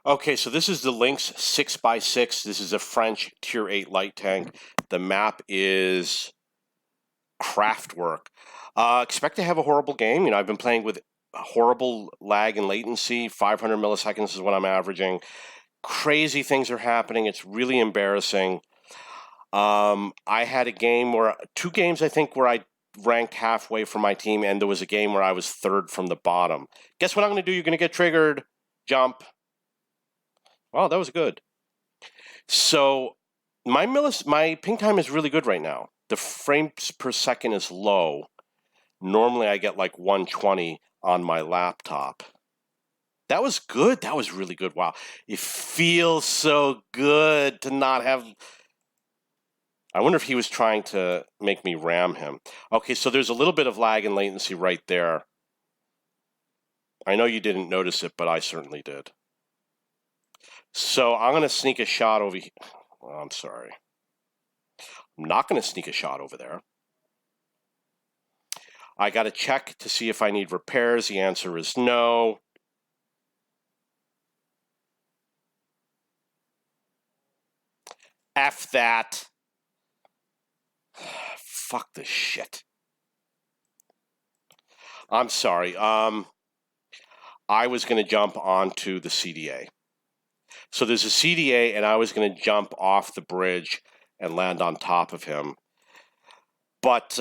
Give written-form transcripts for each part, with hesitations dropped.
Okay, so this is the Lynx 6x6. This is a French Tier 8 light tank. The map is Craftwork. Expect to have a horrible game. I've been playing with horrible lag and latency. 500 milliseconds is what I'm averaging. Crazy things are happening. It's really embarrassing. I had two games I think where I ranked halfway for my team, and there was a game where I was third from the bottom. Guess what I'm going to do? You're going to get triggered. Jump. Wow, that was good. So my ping time is really good right now. The frames per second is low. Normally I get like 120 on my laptop. That was good. That was really good. Wow. It feels so good to not have... I wonder if he was trying to make me ram him. Okay, so there's a little bit of lag and latency right there. I know you didn't notice it, but I certainly did. So I'm going to sneak a shot over here. Well, I'm sorry. I'm not going to sneak a shot over there. I got to check to see if I need repairs. The answer is no. F that. Fuck this shit. I'm sorry. I was going to jump onto the CDA. So there's a CDA, and I was going to jump off the bridge and land on top of him. But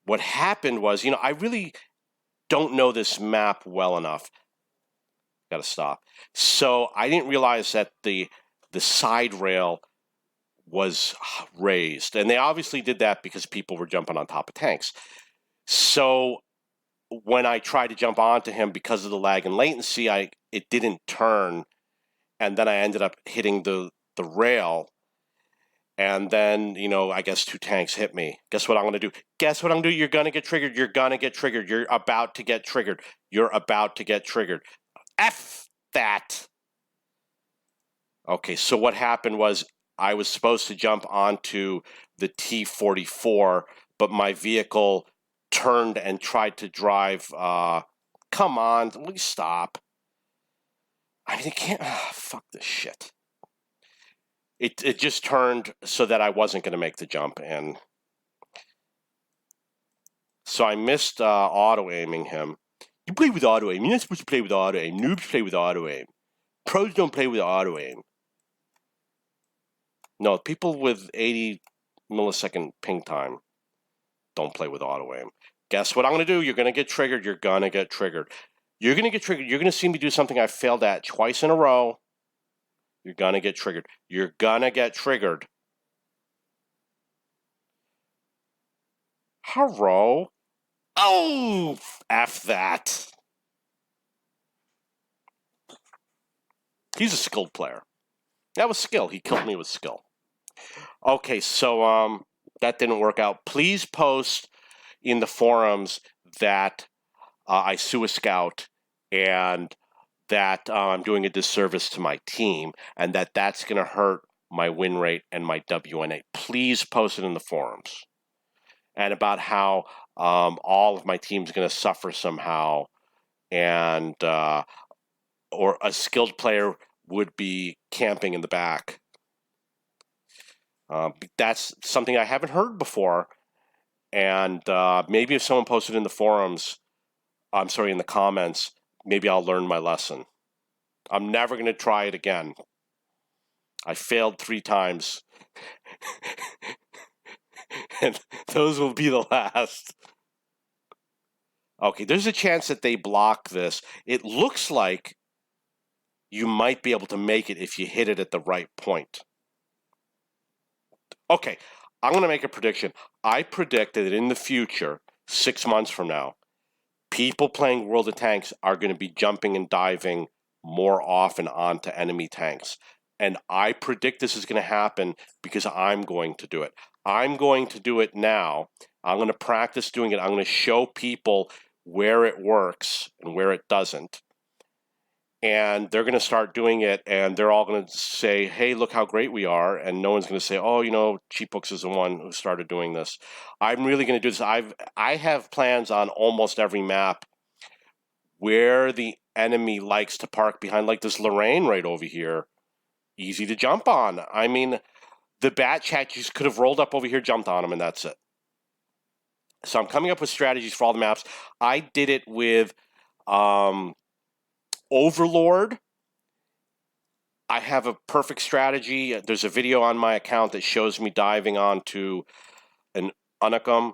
what happened was, I really don't know this map well enough. Got to stop. So I didn't realize that the side rail was raised. And they obviously did that because people were jumping on top of tanks. So when I tried to jump onto him, because of the lag and latency, it didn't turn. And then I ended up hitting the rail. And then, I guess two tanks hit me. Guess what I'm going to do? Guess what I'm going to do? You're going to get triggered. You're going to get triggered. You're about to get triggered. You're about to get triggered. F that. Okay, so what happened was I was supposed to jump onto the T-44, but my vehicle turned and tried to drive. Come on, please stop. I mean, it can't. Fuck this shit. It just turned so that I wasn't going to make the jump, and so I missed auto-aiming him. You play with auto-aim. You're not supposed to play with auto-aim. Noobs play with auto-aim. Pros don't play with auto-aim. No, people with 80 millisecond ping time don't play with auto-aim. Guess what I'm going to do? You're going to get triggered. You're going to get triggered. You're going to get triggered. You're going to see me do something I failed at twice in a row. You're going to get triggered. You're going to get triggered. Hello? Oh, F that. He's a skilled player. That was skill. He killed me with skill. Okay, so that didn't work out. Please post in the forums that I sue a scout and that I'm doing a disservice to my team and that's going to hurt my win rate and my WNA. Please post it in the forums. And about how all of my team's going to suffer somehow and or a skilled player would be camping in the back. That's something I haven't heard before. And maybe if someone posted in the forums, in the comments, maybe I'll learn my lesson. I'm never going to try it again. I failed 3 times. And those will be the last. Okay, there's a chance that they block this. It looks like you might be able to make it if you hit it at the right point. Okay, I'm going to make a prediction. I predict that in the future, 6 months from now, people playing World of Tanks are going to be jumping and diving more often onto enemy tanks. And I predict this is going to happen because I'm going to do it. I'm going to do it now. I'm going to practice doing it. I'm going to show people where it works and where it doesn't. And they're going to start doing it, and they're all going to say, hey, look how great we are. And no one's going to say, oh, Cheap Books is the one who started doing this. I'm really going to do this. I have plans on almost every map where the enemy likes to park behind, like this Lorraine right over here. Easy to jump on. I mean, the Bat Chat just could have rolled up over here, jumped on him, and that's it. So I'm coming up with strategies for all the maps. I did it with Overlord. I have a perfect strategy. There's a video on my account that shows me diving onto an Unicum.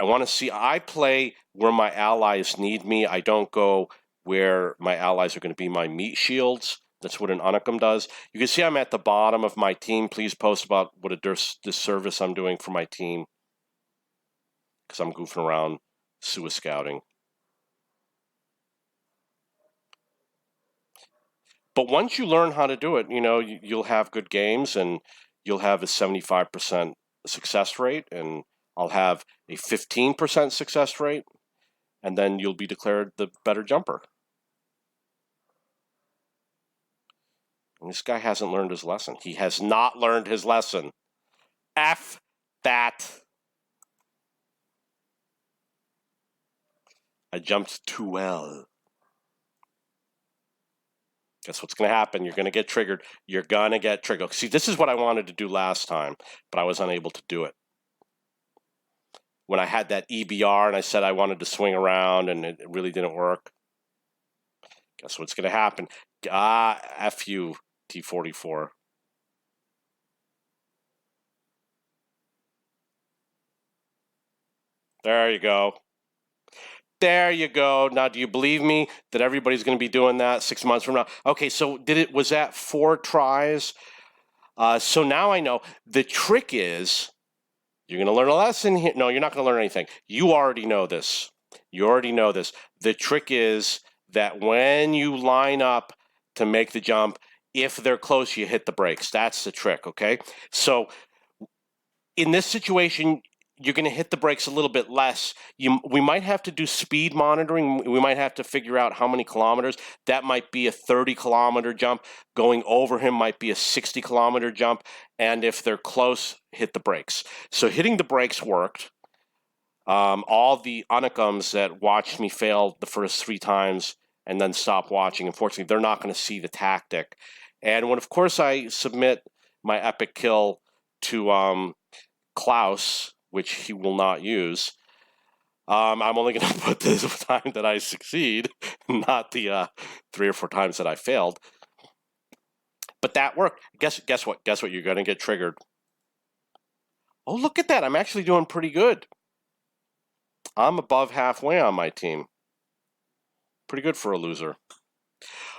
I want to see, I play where my allies need me. I don't go where my allies are going to be my meat shields. That's what an Unicum does. You can see I'm at the bottom of my team. Please post about what a disservice I'm doing for my team, because I'm goofing around Sua scouting. But once you learn how to do it, you know, you'll have good games, and you'll have a 75% success rate, and I'll have a 15% success rate, and then you'll be declared the better jumper. And this guy hasn't learned his lesson. He has not learned his lesson. F that. I jumped too well. Guess what's going to happen? You're going to get triggered. You're going to get triggered. See, this is what I wanted to do last time, but I was unable to do it. When I had that EBR and I said I wanted to swing around and it really didn't work. Guess what's going to happen? F you, T44. There you go. There you go. Now, do you believe me that everybody's going to be doing that 6 months from now? Okay, so was that 4 tries? So now I know. The trick is, you're going to learn a lesson here. No, you're not going to learn anything. You already know this. You already know this. The trick is that when you line up to make the jump, if they're close, you hit the brakes. That's the trick, okay? So in this situation, you're going to hit the brakes a little bit less. We might have to do speed monitoring. We might have to figure out how many kilometers. That might be a 30-kilometer jump. Going over him might be a 60-kilometer jump. And if they're close, hit the brakes. So hitting the brakes worked. All the Unicums that watched me fail the first 3 times and then stop watching, unfortunately, they're not going to see the tactic. And when, of course, I submit my epic kill to Klaus, which he will not use, I'm only going to put this time that I succeed, not the 3 or 4 times that I failed. But that worked. Guess what? Guess what? You're going to get triggered. Oh, look at that. I'm actually doing pretty good. I'm above halfway on my team. Pretty good for a loser.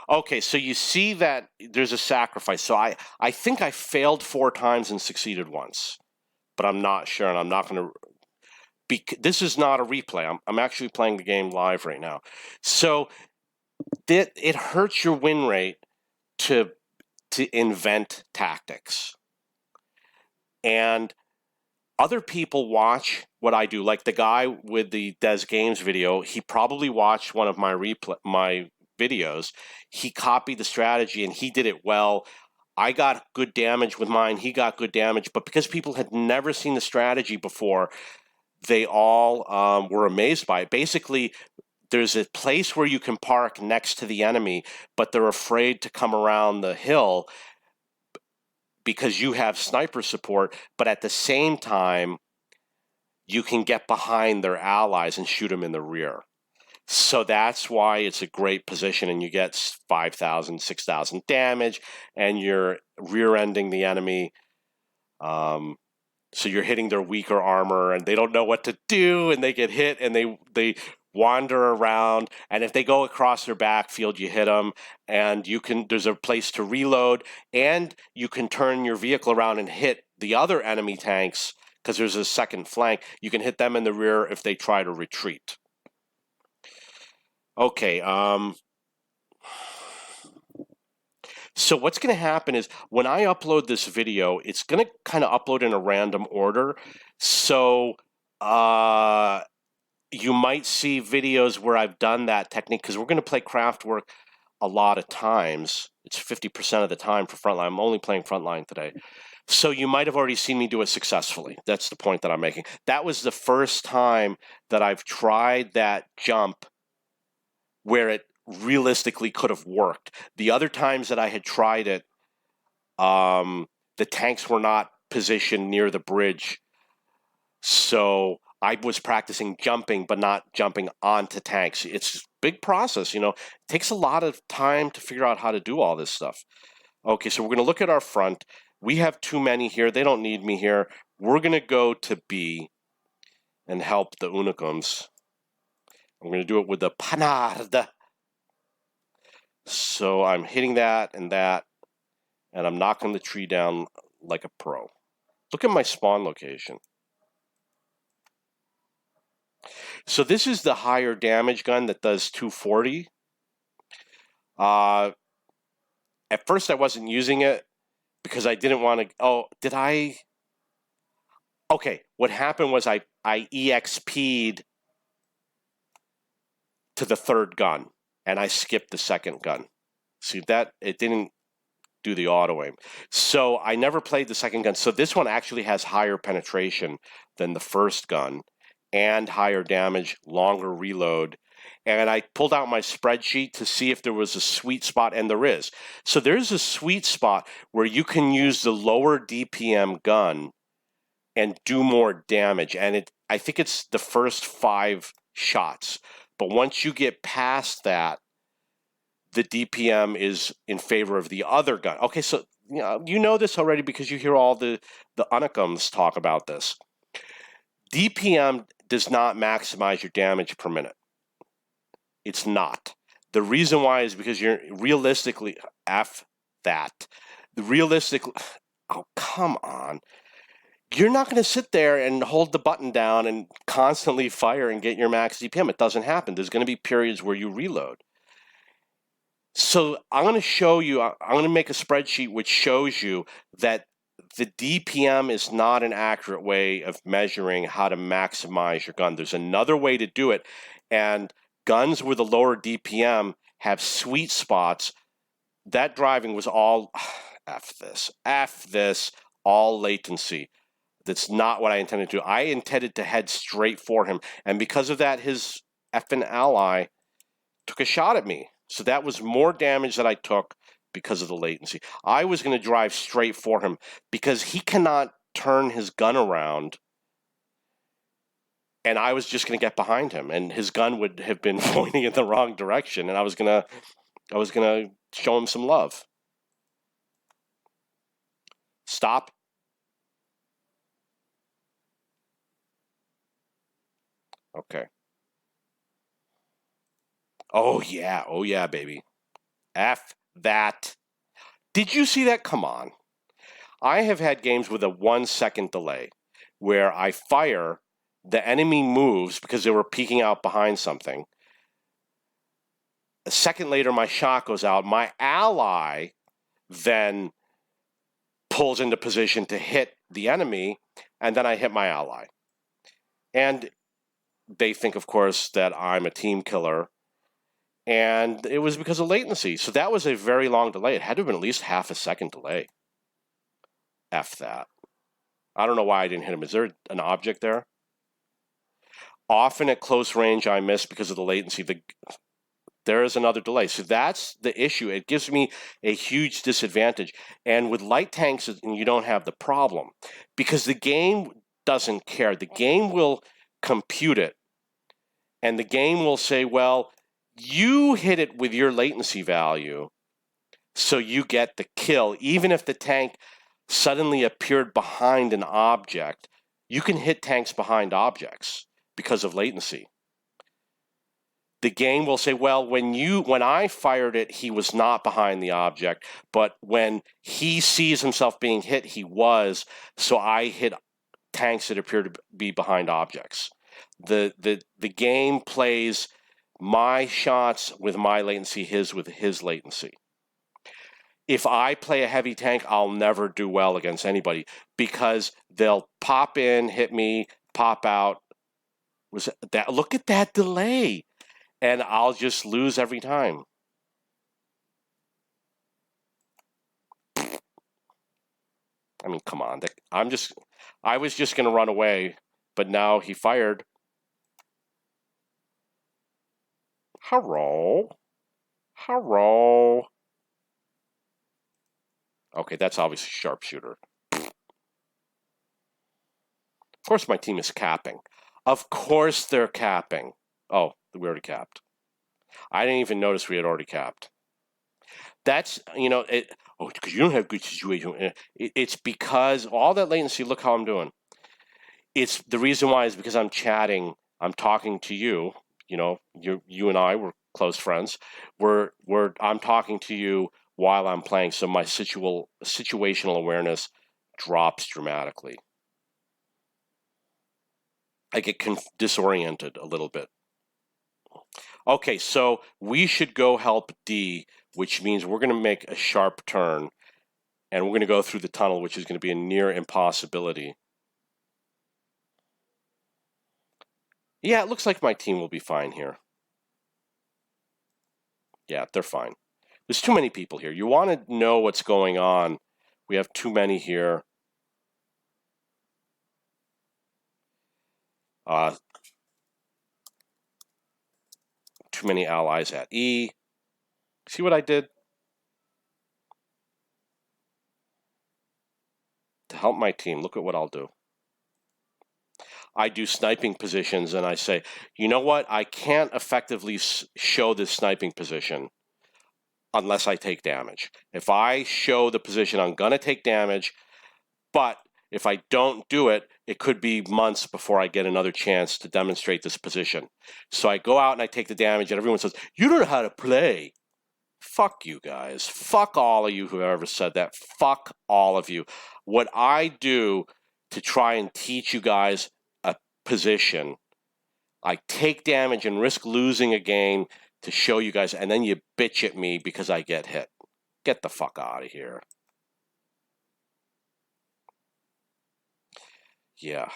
Okay, so you see that there's a sacrifice. So I think I failed 4 times and succeeded once. But I'm not sure, and I'm not going to... This is not a replay. I'm actually playing the game live right now. So it hurts your win rate to invent tactics. And other people watch what I do. Like the guy with the Des Games video, he probably watched one of my videos. He copied the strategy, and he did it well. I got good damage with mine. He got good damage. But because people had never seen the strategy before, they all were amazed by it. Basically, there's a place where you can park next to the enemy, but they're afraid to come around the hill because you have sniper support. But at the same time, you can get behind their allies and shoot them in the rear. So that's why it's a great position, and you get 5,000, 6,000 damage, and you're rear-ending the enemy. So you're hitting their weaker armor, and they don't know what to do, and they get hit, and they wander around. And if they go across their backfield, you hit them, and there's a place to reload, and you can turn your vehicle around and hit the other enemy tanks because there's a second flank. You can hit them in the rear if they try to retreat. Okay, so what's going to happen is when I upload this video, it's going to kind of upload in a random order. So you might see videos where I've done that technique, because we're going to play Craftwork a lot of times. It's 50% of the time for Frontline. I'm only playing Frontline today. So you might have already seen me do it successfully. That's the point that I'm making. That was the first time that I've tried that jump where it realistically could have worked. The other times that I had tried it, the tanks were not positioned near the bridge. So I was practicing jumping, but not jumping onto tanks. It's a big process, you know. It takes a lot of time to figure out how to do all this stuff. Okay, so we're going to look at our front. We have too many here. They don't need me here. We're going to go to B and help the Unicums. I'm going to do it with the Panard. So I'm hitting that, and I'm knocking the tree down like a pro. Look at my spawn location. So this is the higher damage gun that does 240. At first I wasn't using it because I didn't want to. Oh, did I? Okay, what happened was I EXP'd to the third gun and I skipped the second gun. See that it didn't do the auto aim. So I never played the second gun. So this one actually has higher penetration than the first gun and higher damage, longer reload. And I pulled out my spreadsheet to see if there was a sweet spot, and there is. So there's a sweet spot where you can use the lower DPM gun and do more damage. And I think it's the first 5 shots. But once you get past that, the DPM is in favor of the other gun. Okay, so you know this already because you hear all the Unicums talk about this. DPM does not maximize your damage per minute. It's not. The reason why is because you're realistically, F that. Oh, come on. You're not going to sit there and hold the button down and constantly fire and get your max DPM. It doesn't happen. There's going to be periods where you reload. So I'm going to show you, I'm going to make a spreadsheet which shows you that the DPM is not an accurate way of measuring how to maximize your gun. There's another way to do it, and guns with a lower DPM have sweet spots. That driving was all, F this, all latency. That's not what I intended to do. I intended to head straight for him, and because of that, his effing ally took a shot at me. So that was more damage that I took because of the latency. I was going to drive straight for him because he cannot turn his gun around, and I was just going to get behind him, and his gun would have been pointing in the wrong direction, and I was going to show him some love. Stop. Okay. Oh yeah, baby. F that. Did you see that? Come on. I have had games with a 1-second delay where I fire, the enemy moves because they were peeking out behind something. A second later, my shot goes out. My ally then pulls into position to hit the enemy, and then I hit my ally. And they think, of course, that I'm a team killer. And it was because of latency. So that was a very long delay. It had to have been at least half a second delay. F that. I don't know why I didn't hit him. Is there an object there? Often at close range, I miss because of the latency. There is another delay. So that's the issue. It gives me a huge disadvantage. And with light tanks, you don't have the problem because the game doesn't care. The game will compute it. And the game will say, well, you hit it with your latency value, so you get the kill. Even if the tank suddenly appeared behind an object, you can hit tanks behind objects because of latency. The game will say, well, when I fired it, he was not behind the object, but when he sees himself being hit, he was, so I hit tanks that appear to be behind objects. The game plays my shots with my latency, his with his latency. If I play a heavy tank, I'll never do well against anybody because they'll pop in, hit me, pop out. Look at that delay. And I'll just lose every time. I mean, come on. I was just going to run away, but now he fired. Hello. Hello. Okay, that's obviously sharpshooter. Of course my team is capping. Of course they're capping. Oh, we already capped. I didn't even notice we had already capped. That's, because you don't have good situation. It's because all that latency, look how I'm doing. It's the reason why is because I'm chatting, I'm talking to you, you and I were close friends. I'm talking to you while I'm playing, so my situational awareness drops dramatically. I get disoriented a little bit. Okay, so we should go help D, which means we're going to make a sharp turn, and we're going to go through the tunnel, which is going to be a near impossibility. Yeah, it looks like my team will be fine here. Yeah, they're fine. There's too many people here. You want to know what's going on. We have too many here. Too many allies at E. See what I did? To help my team, look at what I'll do. I do sniping positions and I say, you know what? I can't effectively show this sniping position unless I take damage. If I show the position, I'm going to take damage, but if I don't do it, it could be months before I get another chance to demonstrate this position. So I go out and I take the damage and everyone says, you don't know how to play. Fuck you guys. Fuck all of you who have ever said that. Fuck all of you. What I do to try and teach you guys a position, I take damage and risk losing a game to show you guys, and then you bitch at me because I get hit. Get the fuck out of here. Yeah.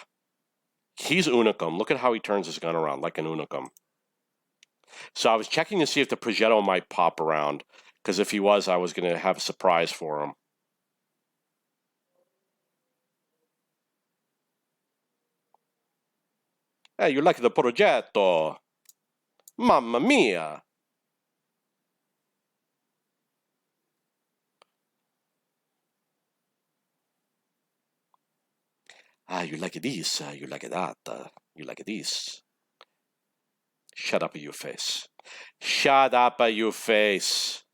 He's Unicum. Look at how he turns his gun around like an Unicum. So I was checking to see if the Progetto might pop around, because if he was, I was going to have a surprise for him. Hey, you like the Progetto? Mamma mia! You like this, you like that, you like this. Shut up, you face. Shut up, you face.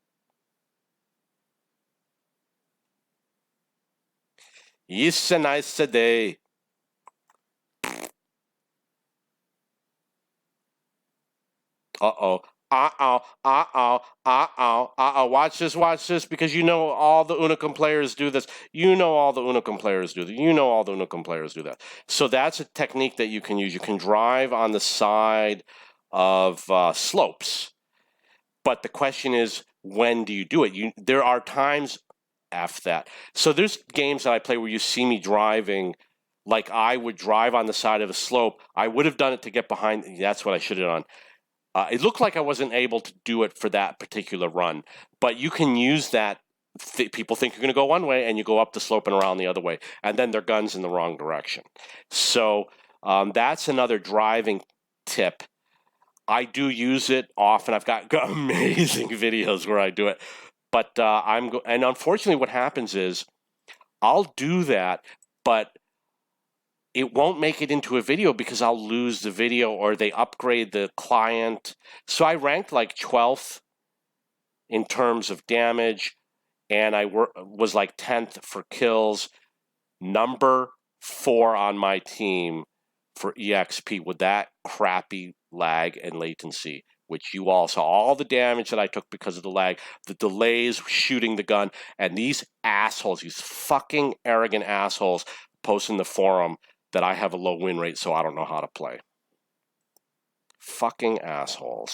It's a nice day. Uh-oh. Uh-oh. Uh-oh. Uh-oh. Uh-oh. Watch this, because you know all the Unicum players do this. You know all the Unicum players do that. You know all the Unicum players do that. So that's a technique that you can use. You can drive on the side of slopes. But the question is, when do you do it? There are times, F that. So there's games that I play where you see me driving, like I would drive on the side of a slope. I would have done it to get behind. That's what I should have done. It looked like I wasn't able to do it for that particular run, but you can use that. People think you're going to go one way, and you go up the slope and around the other way, and then their gun's in the wrong direction. So that's another driving tip. I do use it often. I've got amazing videos where I do it, but and unfortunately, what happens is I'll do that, but it won't make it into a video because I'll lose the video or they upgrade the client. So I ranked like 12th in terms of damage, and I was like 10th for kills, number 4 on my team for EXP with that crappy lag and latency, which you all saw. All the damage that I took because of the lag, the delays shooting the gun, and these assholes, these fucking arrogant assholes post in the forum that I have a low win rate, so I don't know how to play. Fucking assholes.